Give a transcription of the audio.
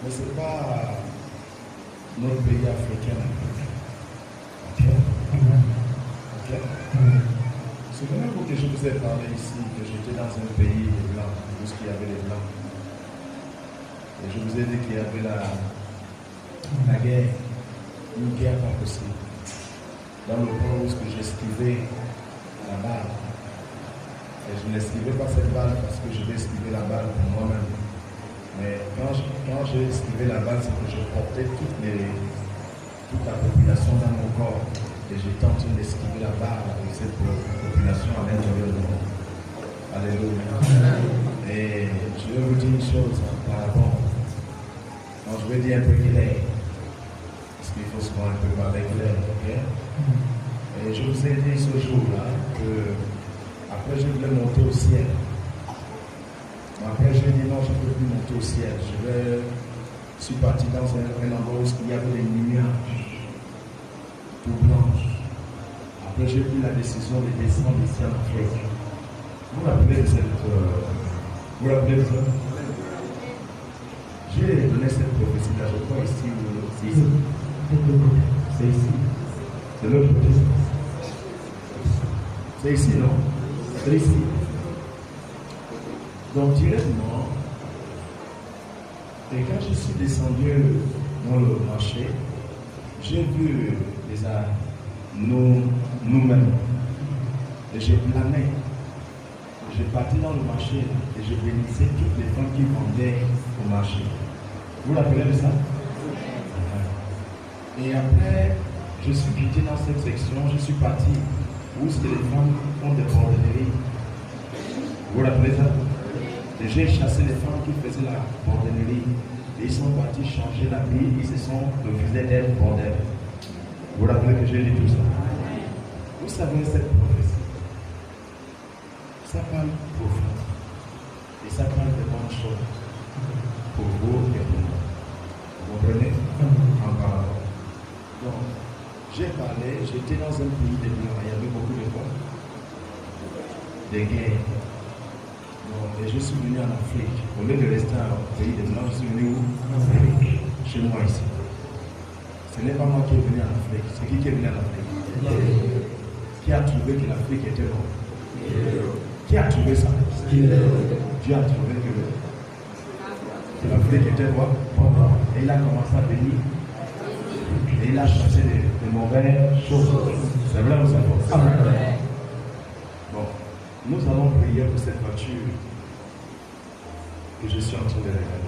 mais ce n'est pas notre pays africain. Ok? Ok? Souvenez-vous que je vous ai parlé ici, que j'étais dans un pays des Blancs, où il y avait les Blancs. Et je vous ai dit qu'il y avait la guerre, une guerre pas possible. Dans le point où j'esquivais la balle. Et je n'esquivais pas cette balle parce que je vais esquiver la balle pour moi-même. Mais quand j'ai esquivé la balle, c'est que je portais toute la population dans mon corps. Et j'étais en train d'esquiver la balle avec cette population à l'intérieur de moi. Alléluia. Et je vais vous dire une chose auparavant. Je vais dire un peu clair. Parce qu'il faut souvent un peu parler clair. Okay? Et je vous ai dit ce jour-là que après je voulais monter au ciel. Après j'ai dit non, je ne peux plus monter au ciel. Je suis parti dans un endroit où il y avait des nuages tout blanches. Après j'ai pris la décision de descendre ici en Afrique. Vous vous rappelez de cette... vous vous rappelez de ça? J'ai donné cette prophétie-là, je crois ici ou c'est ici. C'est ici. C'est l'autre côté. C'est ici, non? C'est ici. Donc directement, et quand je suis descendu dans le marché, j'ai vu déjà nous-mêmes. Et j'ai plané. J'ai parti dans le marché et je bénissais toutes les femmes qui vendaient au marché. Vous vous rappelez de ça? Et après, je suis quitté dans cette section, je suis parti où c'était les femmes qui font des bordelleries. Vous vous rappelez ça? Et j'ai chassé les femmes qui faisaient la bordellerie. Et ils sont partis changer la vie, ils se sont refusés d'être bordel. Vous vous rappelez que j'ai dit tout ça? Vous savez cette prophétie? Ça parle profond. Et ça parle de bonnes choses. Pour vous et pour moi. Vous comprenez? En parlant. Donc, j'ai parlé, j'étais dans un pays de blancs, il y avait beaucoup de fois des guerres. Donc, et je suis venu en Afrique. Au lieu de rester au pays de blancs, je suis venu où? En Afrique. Chez moi ici. Ce n'est pas moi qui est venu en Afrique, c'est qui est venu en Afrique? Qui a trouvé que l'Afrique était bonne? Qui a trouvé ça? Dieu a trouvé que l'Afrique était bonne. Et il a commencé à bénir. Et il a chassé des mauvaises choses. C'est vrai ou c'est faux? Bon, nous allons prier pour cette voiture que je suis en train de regarder.